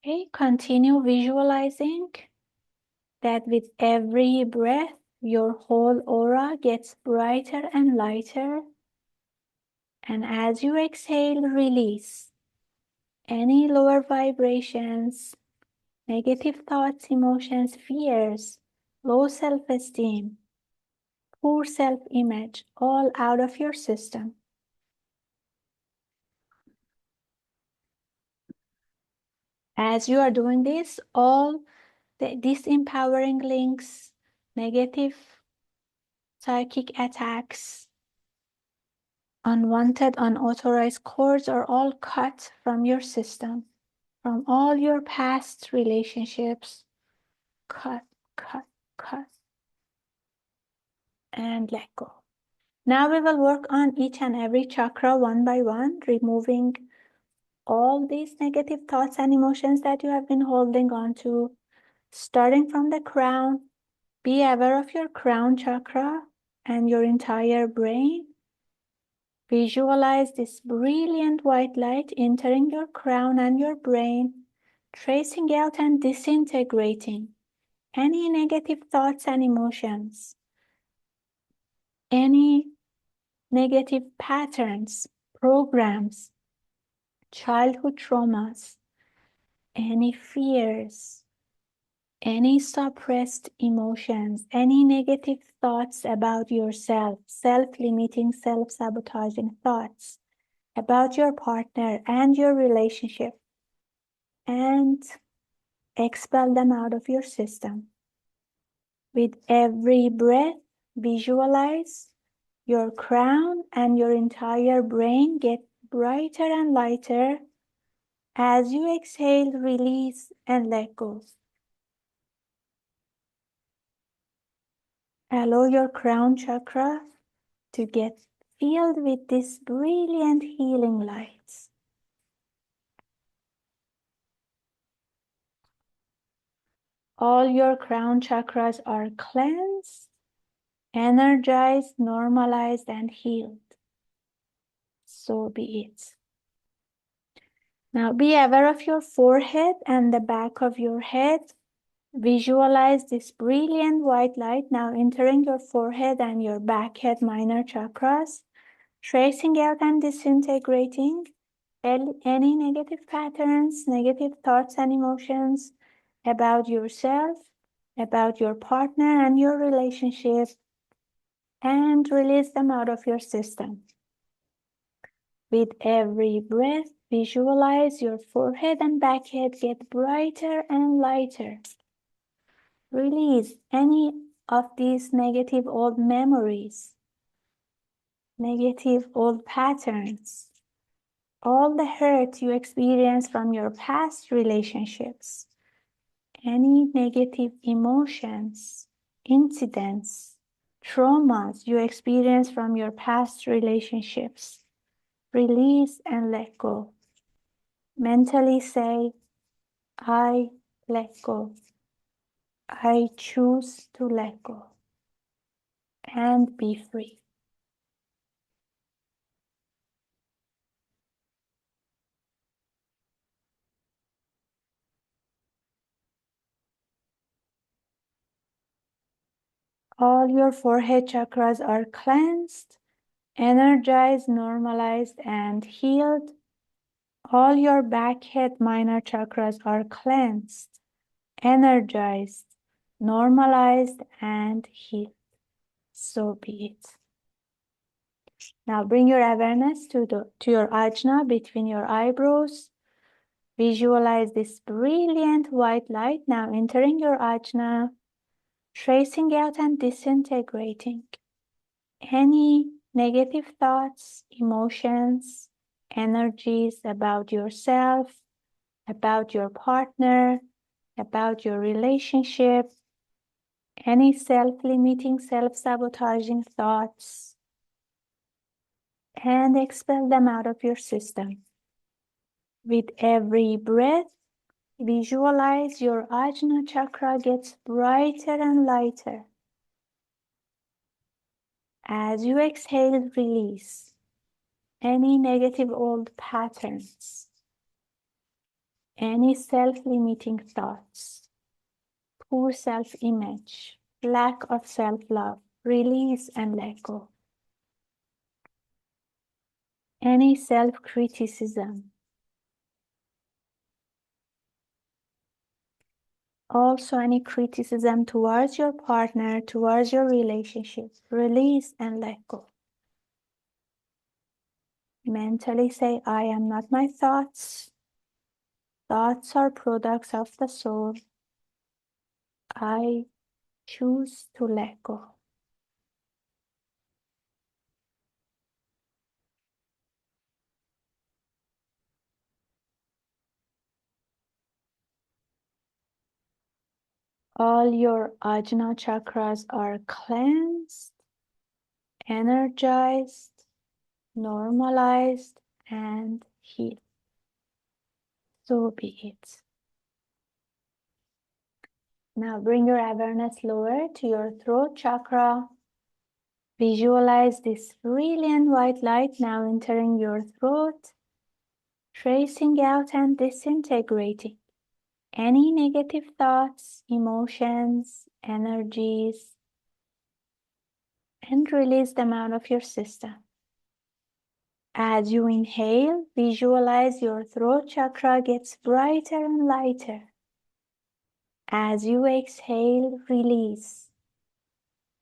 Speaker 1: Okay, continue visualizing that with every breath, your whole aura gets brighter and lighter. And as you exhale, release any lower vibrations, negative thoughts, emotions, fears, low self-esteem, poor self-image, all out of your system. As you are doing this, all the disempowering links, negative psychic attacks, unwanted, unauthorized cords are all cut from your system, from all your past relationships. Cut, cut, cut, and let go. Now we will work on each and every chakra one by one, removing all these negative thoughts and emotions that you have been holding on to, starting from the crown. Be aware of your crown chakra and your entire brain. Visualize this brilliant white light entering your crown and your brain, tracing out and disintegrating any negative thoughts and emotions, any negative patterns, programs, childhood traumas, any fears, any suppressed emotions, any negative thoughts about yourself, self-limiting, self-sabotaging thoughts about your partner and your relationship, and expel them out of your system. With every breath, visualize your crown and your entire brain get brighter and lighter. As you exhale, release and let go. Allow your crown chakra to get filled with this brilliant healing light. All your crown chakras are cleansed, energized, normalized, and healed. So be it. Now be aware of your forehead and the back of your head. Visualize this brilliant white light now entering your forehead and your back head minor chakras, tracing out and disintegrating any negative patterns, negative thoughts and emotions about yourself, about your partner and your relationship, and release them out of your system. With every breath, visualize your forehead and back head get brighter and lighter. Release any of these negative old memories, negative old patterns, all the hurt you experienced from your past relationships, any negative emotions, incidents, traumas you experienced from your past relationships. Release and let go. Mentally say, I let go. I choose to let go. And be free. All your forehead chakras are cleansed, energized, normalized, and healed. All your back head minor chakras are cleansed, energized, normalized, and healed. So be it. Now bring your awareness to your ajna between your eyebrows. Visualize this brilliant white light now entering your ajna, tracing out and disintegrating any negative thoughts, emotions, energies about yourself, about your partner, about your relationship, any self-limiting, self-sabotaging thoughts, and expel them out of your system. With every breath, visualize your ajna chakra gets brighter and lighter. As you exhale, release any negative old patterns, any self-limiting thoughts, poor self-image, lack of self-love, release and let go. Any self-criticism, also any criticism towards your partner, towards your relationship, release and let go. Mentally say, I am not my thoughts. Thoughts are products of the soul. I choose to let go. All your ajna chakras are cleansed, energized, normalized, and healed. So be it. Now bring your awareness lower to your throat chakra. Visualize this brilliant white light now entering your throat, tracing out and disintegrating any negative thoughts, emotions, energies, and release them out of your system. As you inhale, visualize your throat chakra gets brighter and lighter. As you exhale, release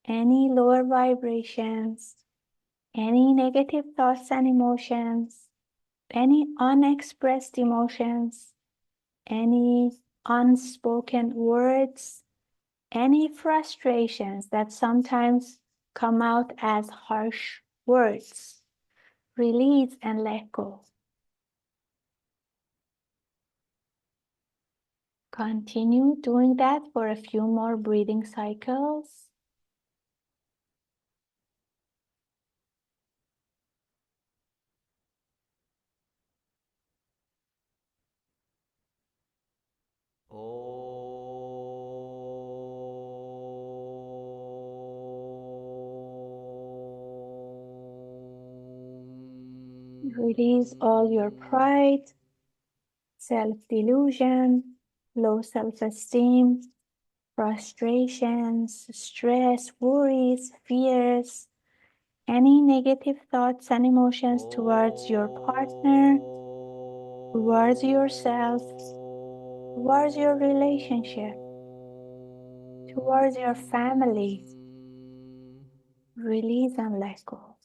Speaker 1: any lower vibrations, any negative thoughts and emotions, any unexpressed emotions, any unspoken words, any frustrations that sometimes come out as harsh words. Release and let go. Continue doing that for a few more breathing cycles. Release all your pride, self-delusion, low self-esteem, frustrations, stress, worries, fears, any negative thoughts and emotions towards your partner, towards yourself, towards your relationship, towards your family. Release and let go.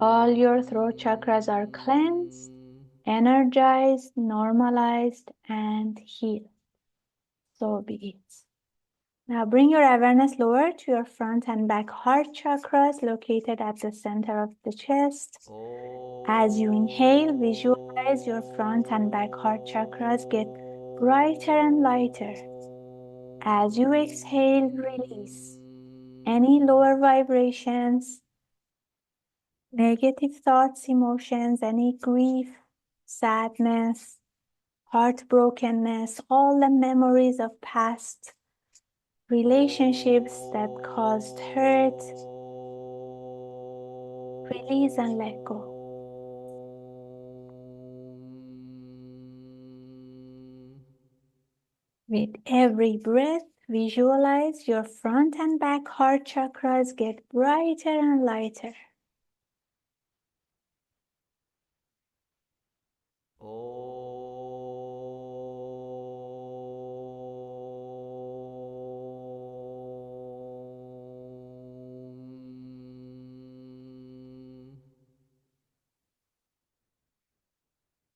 Speaker 1: All your throat chakras are cleansed, energized, normalized, and healed. So be it. Now bring your awareness lower to your front and back heart chakras located at the center of the chest. As you inhale, visualize your front and back heart chakras get brighter and lighter. As you exhale, release any lower vibrations, negative thoughts, emotions, any grief, sadness, heartbrokenness, all the memories of past relationships that caused hurt. Release and let go. With every breath, visualize your front and back heart chakras get brighter and lighter.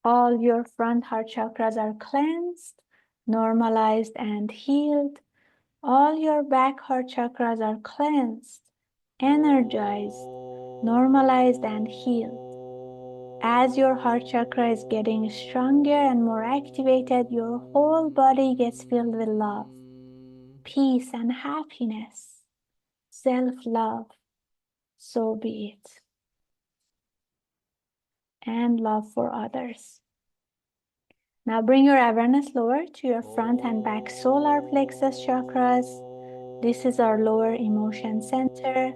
Speaker 1: All your front heart chakras are cleansed, normalized, and healed. All your back heart chakras are cleansed, energized, normalized, and healed. As your heart chakra is getting stronger and more activated, your whole body gets filled with love, peace, and happiness, self-love. So be it. and love for others. Now bring your awareness lower to your front and back solar plexus chakras. This is our lower emotion center.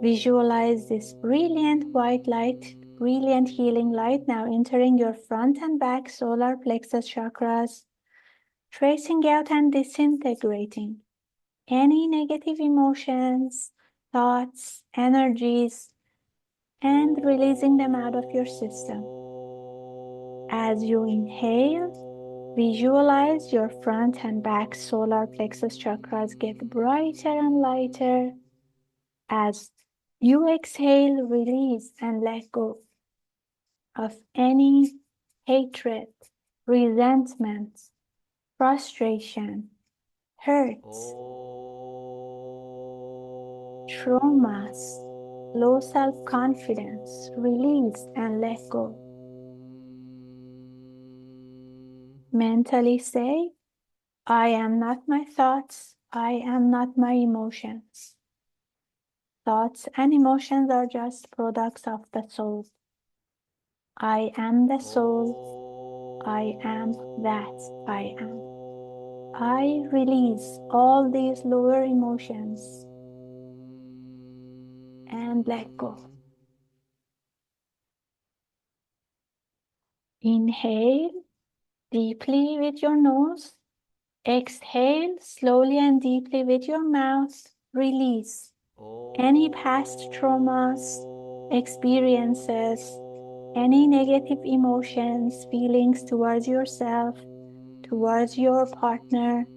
Speaker 1: Visualize this brilliant white light, brilliant healing light now entering your front and back solar plexus chakras, tracing out and disintegrating any negative emotions, thoughts, energies, and releasing them out of your system. As you inhale, visualize your front and back solar plexus chakras get brighter and lighter. As you exhale, release and let go of any hatred, resentment, frustration, hurts, traumas, low self-confidence. Release and let go. Mentally say, I am not my thoughts, I am not my emotions. Thoughts and emotions are just products of the soul. I am the soul. I am that I am. I release all these lower emotions and let go. Inhale deeply with your nose. Exhale slowly and deeply with your mouth. Release any past traumas, experiences, any negative emotions, feelings towards yourself, towards your partner,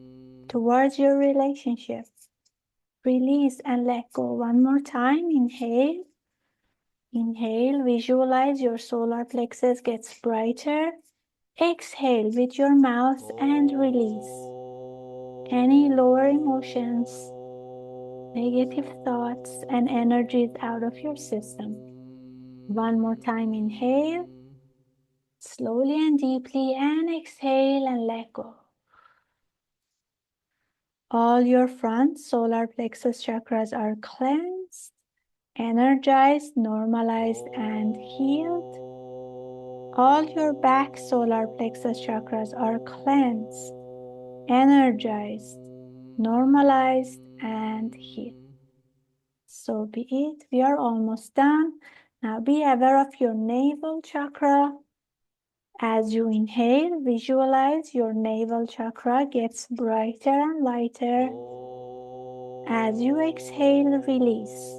Speaker 1: towards your relationship. Release and let go. One more time. Inhale. Inhale. Visualize your solar plexus gets brighter. Exhale with your mouth and release any lower emotions, negative thoughts, and energies out of your system. One more time. Inhale. Slowly and deeply, and exhale and let go. All your front solar plexus chakras are cleansed, energized, normalized, and healed. All your back solar plexus chakras are cleansed, energized, normalized, and healed. So be it. We are almost done. Now be aware of your navel chakra. As you inhale, visualize your navel chakra gets brighter and lighter. As you exhale, release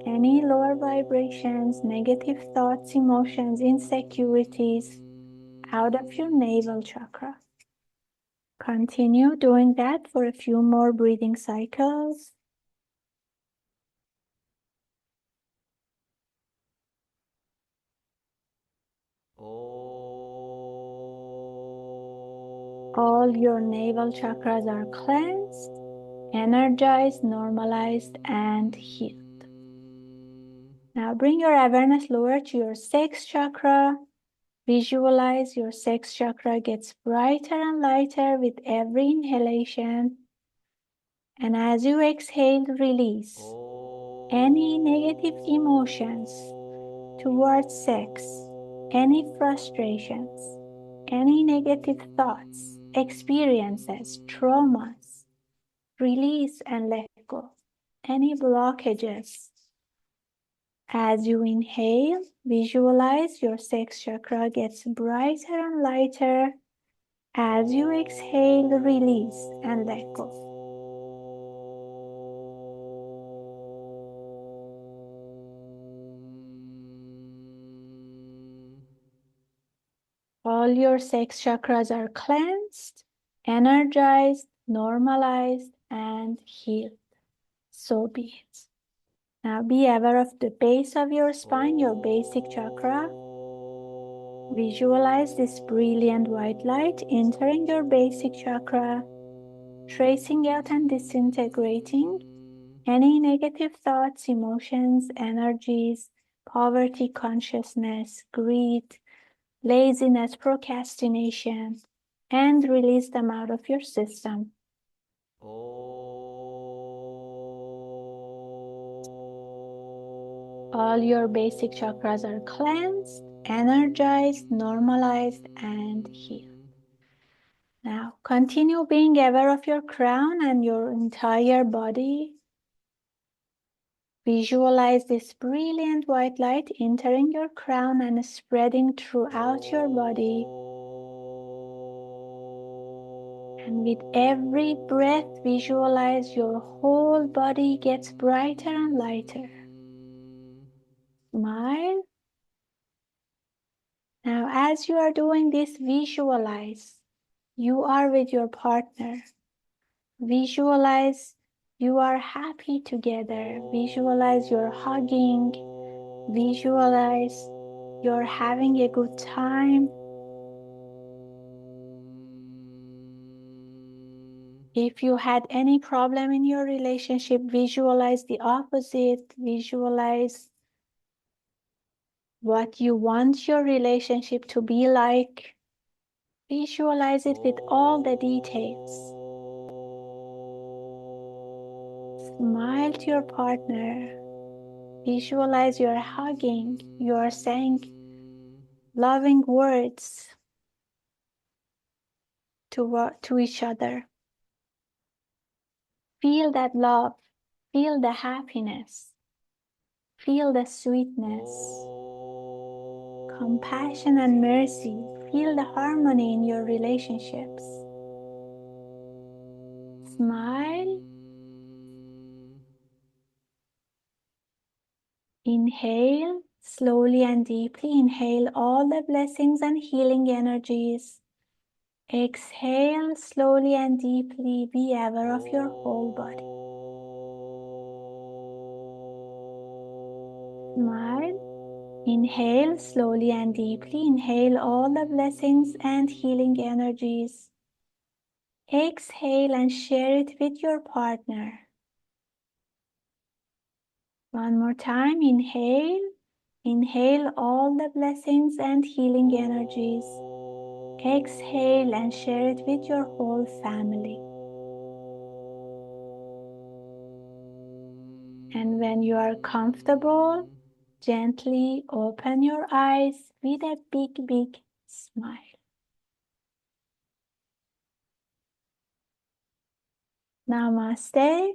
Speaker 1: any lower vibrations, negative thoughts, emotions, insecurities out of your navel chakra. Continue doing that for a few more breathing cycles. All your navel chakras are cleansed, energized, normalized, and healed. Now bring your awareness lower to your sixth chakra. Visualize your sixth chakra gets brighter and lighter with every inhalation. And as you exhale, release any negative emotions towards sex, any frustrations, any negative thoughts, experiences, traumas. Release and let go. Any blockages. As you inhale, visualize your sixth chakra gets brighter and lighter. As you exhale, release and let go. All your six chakras are cleansed, energized, normalized, and healed. So be it. Now be aware of the base of your spine, your basic chakra. Visualize this brilliant white light entering your basic chakra, tracing out and disintegrating any negative thoughts, emotions, energies, poverty consciousness, greed, laziness, procrastination, and release them out of your system. All your basic chakras are cleansed, energized, normalized, and healed. Now, continue being aware of your crown and your entire body. Visualize this brilliant white light entering your crown and spreading throughout your body. And with every breath, visualize your whole body gets brighter and lighter. Smile. Now, as you are doing this, visualize you are with your partner. Visualize you are happy together. Visualize you're hugging. Visualize you're having a good time. If you had any problem in your relationship, visualize the opposite. Visualize what you want your relationship to be like. Visualize it with all the details. Smile to your partner. Visualize you're hugging. You're saying loving words to each other. Feel that love. Feel the happiness. Feel the sweetness. Compassion and mercy. Feel the harmony in your relationships. Smile. Inhale slowly and deeply. Inhale all the blessings and healing energies. Exhale slowly and deeply. Be aware of your whole body. Smile. Inhale slowly and deeply. Inhale all the blessings and healing energies. Exhale and share it with your partner. One more time. Inhale. Inhale all the blessings and healing energies. Exhale and share it with your whole family. And when you are comfortable, gently open your eyes with a big, big smile. Namaste.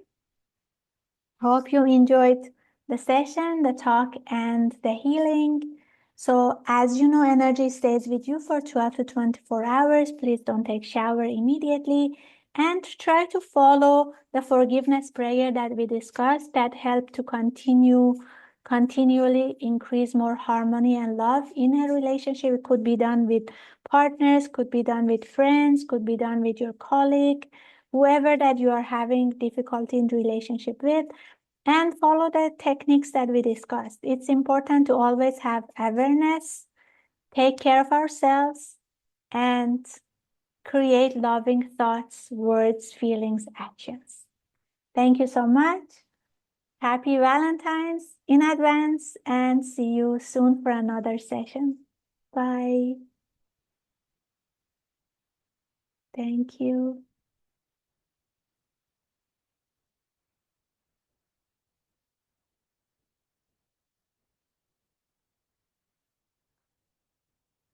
Speaker 1: Hope you enjoyed the session, the talk, and the healing. So as you know, energy stays with you for 12 to 24 hours. Please don't take shower immediately. And try to follow the forgiveness prayer that we discussed that help to continually increase more harmony and love in a relationship. It could be done with partners, could be done with friends, could be done with your colleague, whoever that you are having difficulty in relationship with. And follow the techniques that we discussed. It's important to always have awareness, take care of ourselves, and create loving thoughts, words, feelings, actions. Thank you so much. Happy Valentine's in advance, and see you soon for another session. Bye. Thank you.